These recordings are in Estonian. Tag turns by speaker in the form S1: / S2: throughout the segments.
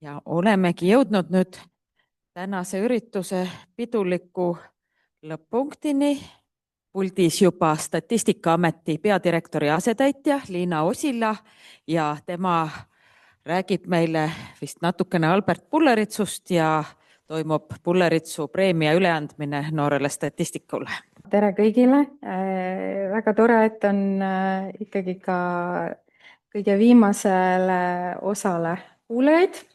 S1: Ja olemegi jõudnud nüüd tänase ürituse piduliku lõpp-punktini. Puldis juba Statistikaameti peadirektori asetäitja Liina Osila ja tema räägib meile vist natukene Albert Bulleritsust ja toimub Bulleritsu preemia üleandmine noorele statistikule.
S2: Tere kõigile! Väga tore, et on ikkagi ka kõige viimasele osale kuulajaid.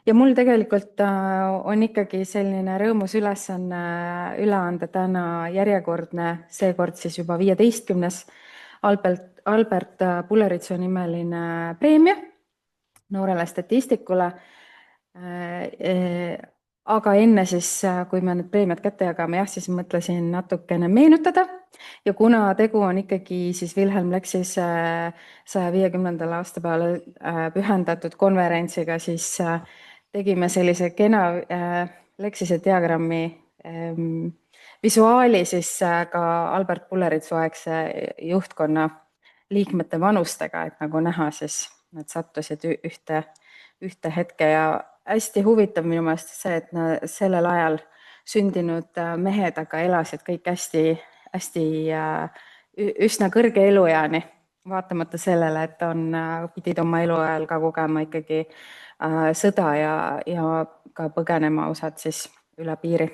S2: Ja mul tegelikult on ikkagi selline rõõmus ülesanne üle anda täna järjekordne, seekord siis juba 15. Albert Bulleritsu nimeline preemia noorele statistikule. Aga enne siis, kui me need preemiad kätte jagame, siis mõtlesin natukene meenutada. Ja kuna tegu on ikkagi siis Wilhelm Lexis 150. aastapäevale pühendatud konverentsiga, siis tegime sellise kena Lexise diagrammi visuaali siis ka Albert Bulleritsu aegse juhtkonna liikmete vanustega, et nagu näha, siis nad sattusid ühte hetke ja hästi huvitav minu meelest see, et sellel ajal sündinud mehed aga elasid kõik hästi üsna kõrge elueani, vaatamata sellele, et pidid oma eluajal ka kogema ikkagi sõda ja ka põgenema osad siis üle piiri.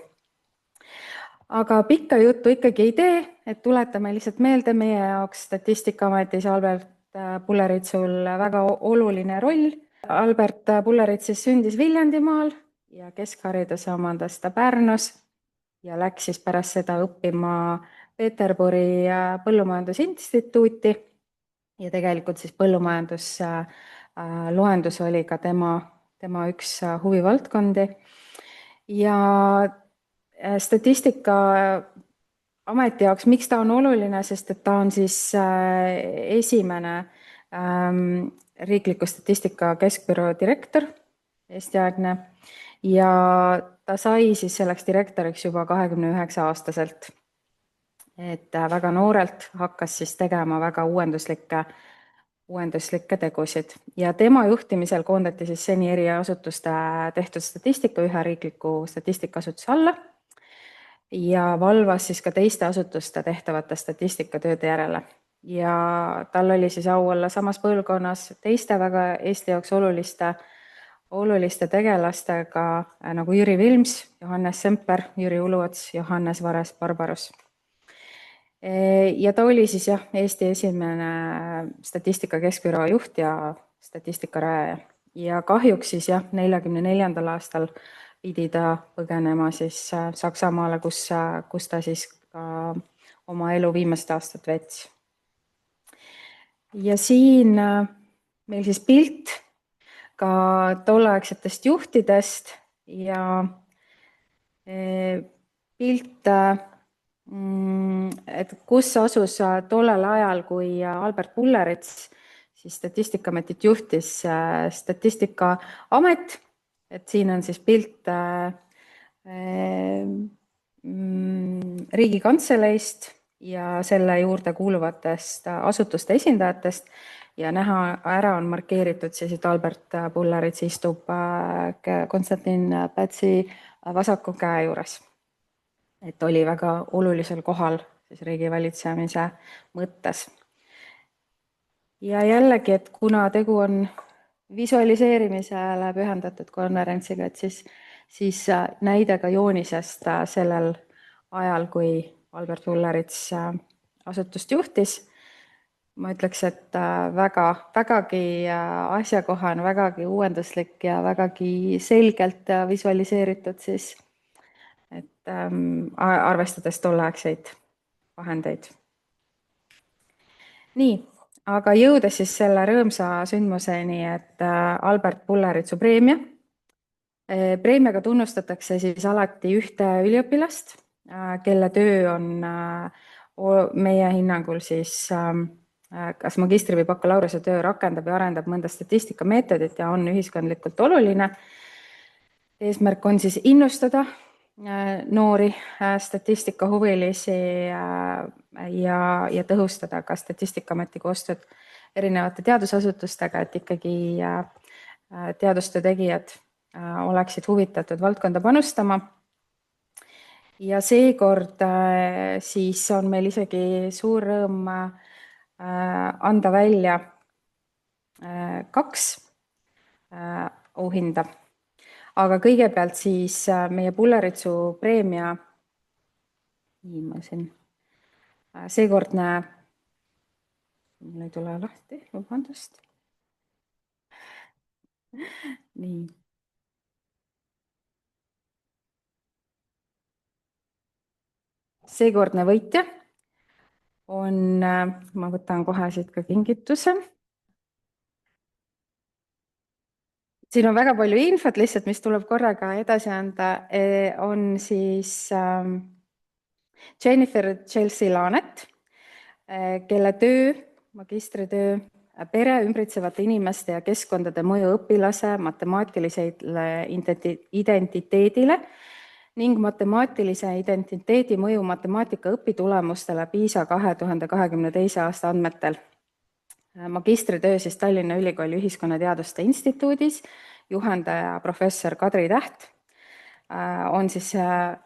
S2: Aga pikka juttu ikkagi ei tee, et tuletame lihtsalt meelde meie jaoks Statistikaametis Albert Bulleritsul väga oluline roll. Albert Bullerits siis sündis Viljandimaal ja keskhariduse omandas ta Pärnus ja läks siis pärast seda õppima Peterburi põllumajandusinstituuti ja tegelikult siis põllumajandusloendus oli ka tema üks huvivaldkondi. Ja Statistikaameti jaoks, miks ta on oluline, sest et ta on siis esimene riikliku statistika keskbüroo direktor, Eesti-aegne, ja ta sai siis selleks direktoriks juba 29-aastaselt. Et väga noorelt hakkas siis tegema väga uuenduslikke tegusid. Ja tema juhtimisel koondati siis seni eri asutuste tehtud statistika ühe riikliku statistikasutuse alla ja valvas siis ka teiste asutuste tehtavate statistikatööde järele. Ja tal oli siis au olla samas põlvkonnas teiste väga Eesti jaoks oluliste tegelastega nagu Jüri Vilms, Johannes Semper, Jüri Uluots, Johannes Vares-Barbarus. Ja ta oli siis Eesti esimene statistika keskbüroo juht ja statistika rajaja. Ja kahjuks siis 44. aastal pidi ta põgenema siis Saksamaale, kus ta siis ka oma elu viimast aastat veets. Ja siin meil siis pilt ka tolleaegsetest juhtidest ja pilt, et kus asus tollel ajal, kui Albert Bullerits siis Statistikaametit juhtis Statistikaamet, et siin on siis pilt Riigikantseleist ja selle juurde kuuluvatest asutuste esindajatest ja näha ära on markeeritud siis, et Albert Bullerits istub Konstantin Pätsi vasaku käe juures. Et oli väga olulisel kohal siis riigivalitsemise mõttes. Ja jällegi, et kuna tegu on visualiseerimisele pühendatud konverentsiga, et siis näide ka joonisest sellel ajal, kui Albert Bullerits asutust juhtis. Ma ütleks, et vägagi asjakohane, vägagi uuenduslik ja vägagi selgelt visualiseeritud siis, et arvestades tolleaegseid vahendeid. Nii, aga jõudes siis selle rõõmsa sündmuseni, et Albert Bulleritsu preemia. Preemiaga tunnustatakse siis alati ühte üliõpilast, kelle töö on meie hinnangul siis kas magistri- või bakalaureuse töö rakendab ja arendab mõnda statistikameetodit ja on ühiskondlikult oluline. Eesmärk on siis innustada noori statistikahuvilisi ja tõhustada ka Statistikaaameti koostööd erinevate teadusasutustega, et ikkagi teadustöö tegijad oleksid huvitatud valdkonda panustama. Ja seekord siis on meil isegi suur rõõm anda välja 2 auhinda. Aga kõigepealt siis meie Pulleritsu preemia seekordne, mul ei tule lahti, vabandust. Nii. Seekordne võitja on, ma võtan kohe siit ka kingituse. Siin on väga palju infot lihtsalt, mis tuleb korraga edasi anda, on siis Jennifer Chelsea Laanet, kelle töö, magistritöö pere ümbritsevate inimeste ja keskkondade mõju õpilase matemaatilisele identiteedile ning matemaatilise identiteedi mõju matemaatika õpitulemustele PISA 2022. aasta andmetel. Magistritöö siis Tallinna Ülikooli Ühiskonnateaduste Instituudis, juhendaja professor Kadri Täht on siis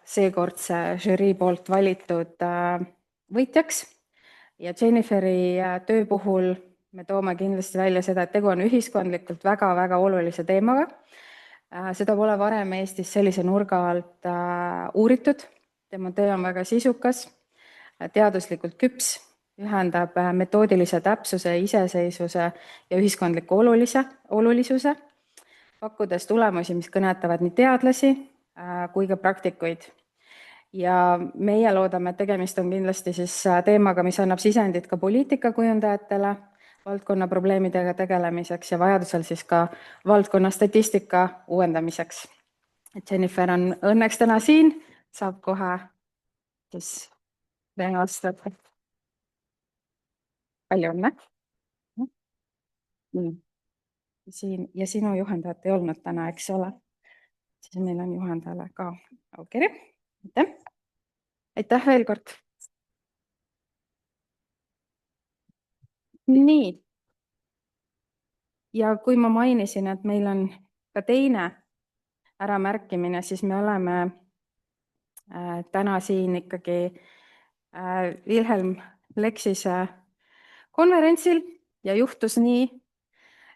S2: seekordse žürii poolt valitud võitjaks. Ja Jenniferi töö puhul me toome kindlasti välja seda, et tegu on ühiskondlikult väga-väga olulise teemaga. Seda pole varem Eestis sellise nurga alt uuritud. Tema töö on väga sisukas, teaduslikult küps, ühendab metoodilise täpsuse, iseseisvuse ja ühiskondliku olulisuse, pakkudes tulemusi, mis kõnetavad nii teadlasi kui ka praktikuid. Ja meie loodame, et tegemist on kindlasti siis teemaga, mis annab sisendit ka poliitikakujundajatele, valdkonna probleemidega tegelemiseks ja vajadusel siis ka valdkonna statistika uuendamiseks. Jennifer on õnneks täna siin, saab kohe siis vastada. Palju õnne. Siin, ja sinu juhendajat ei olnud täna, eks ole? Siis meil on juhendajale ka aukiri. Aitäh veel kord. Nii. Ja kui ma mainisin, et meil on ka teine äramärkimine, siis me oleme täna siin ikkagi Wilhelm Lexise konverentsil ja juhtus nii,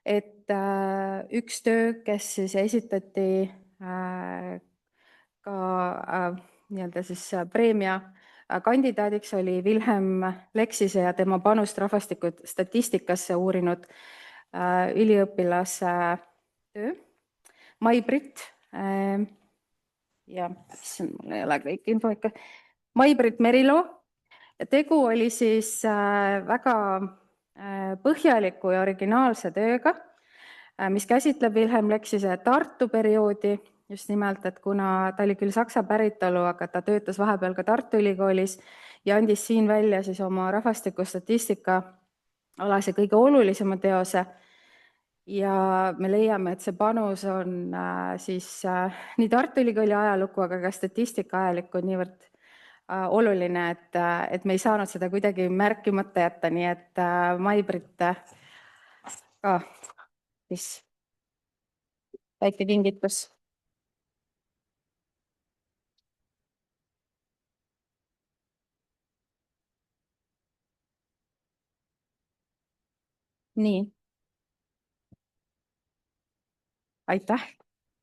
S2: et üks töö, kes siis esitati ka nii-öelda siis preemia kandidaadiks, oli Wilhelm Lexise ja tema panust rahvastikustatistikasse uurinud üliõpilase töö, Mai-Britt ja mul ei ole kõik info ikka, Mai-Britt Meriloo. Ja tegu oli siis väga põhjaliku ja originaalse tööga, mis käsitleb Wilhelm Lexise Tartu perioodi, just nimelt, et kuna ta oli küll saksa päritolu, aga ta töötas vahepeal ka Tartu Ülikoolis ja andis siin välja siis oma rahvastikustatistika alase kõige olulisema teose. Ja me leiame, et see panus on siis nii Tartu Ülikooli ajalukku, aga ka statistika ajalikku niivõrd oluline, et me ei saanud seda kuidagi märkimata jätta, nii et Mai-Britt ka siis väike kingitus. Nii. Aitäh,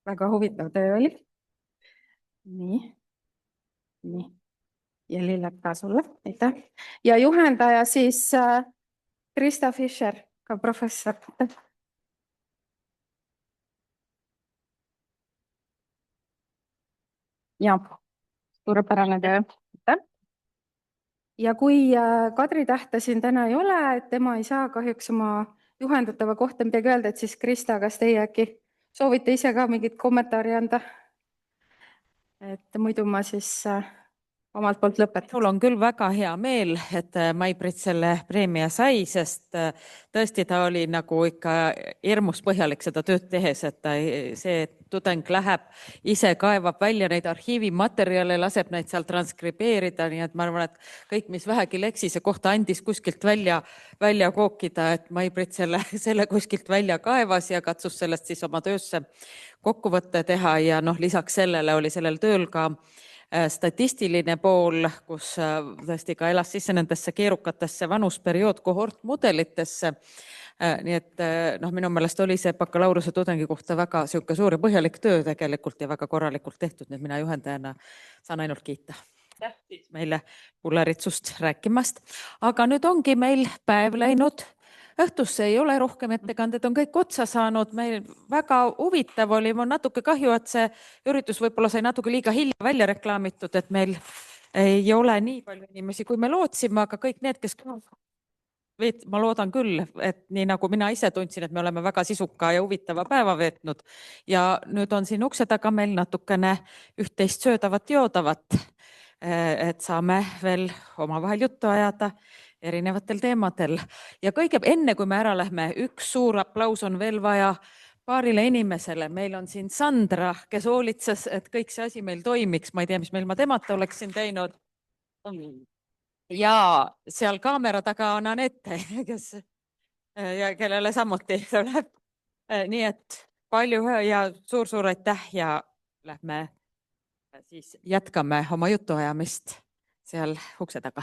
S2: väga huvitav töö oli. Nii. Ja Lillek ka sulle, aitäh. Ja juhendaja siis Krista Fischer, ka professor. Ja, suurepärane töö. Ja kui Kadri Tähta siin täna ei ole, et tema ei saa kahjuks oma juhendatava kohta midagi öelda, et siis Krista, kas teie äkki soovite ise ka mingit kommentaari anda? Et muidu ma siis omalt poolt lõpetan.
S1: Mul on küll väga hea meel, et Mai-Britt selle preemia sai, sest tõesti ta oli nagu ikka hirmus põhjalik seda tööd tehes, et see, et tudeng läheb, ise kaevab välja neid arhiivimaterjale, laseb neid seal transkribeerida, nii et ma arvan, et kõik, mis vähegi Lexise kohta andis kuskilt välja kookida, et Mai-Brit selle kuskilt välja kaevas ja katsus sellest siis oma töösse kokkuvõtte teha ja lisaks sellele oli sellel tööl ka statistiline pool, kus tõesti ka elas sisse nendesse keerukatesse vanusperiood kohortmudelitesse. Nii et minu meelest oli see bakalaureuse tudengi kohta väga suur ja põhjalik töö tegelikult ja väga korralikult tehtud, nii et mina juhendajana saan ainult kiita. Tähtis meile Pulleritsust rääkimast, aga nüüd ongi meil päev läinud õhtusse, ei ole rohkem ettekanded, on kõik otsa saanud. Meil väga huvitav oli, mul natuke kahju, et see üritus võib-olla sai natuke liiga hilja välja reklaamitud, et meil ei ole nii palju inimesi, kui me lootsime, aga kõik need, kes ma loodan küll, et nii nagu mina ise tundsin, et me oleme väga sisuka ja huvitava päeva veetnud ja nüüd on siin ukse taga meil natukene üht-teist söödavat, joodavat, et saame veel omavahel juttu ajada erinevatel teemadel. Ja kõige enne, kui me ära lähme, üks suur aplaus on veel vaja paarile inimesele. Meil on siin Sandra, kes hoolitses, et kõik see asi meil toimiks. Ma ei tea, mis meil ma temata oleksin teinud. Ja seal kaamera taga on Anette, kellele samuti tuleb. Nii et palju ja suur aitäh ja lähme siis jätkame oma jutuajamist seal ukse taga.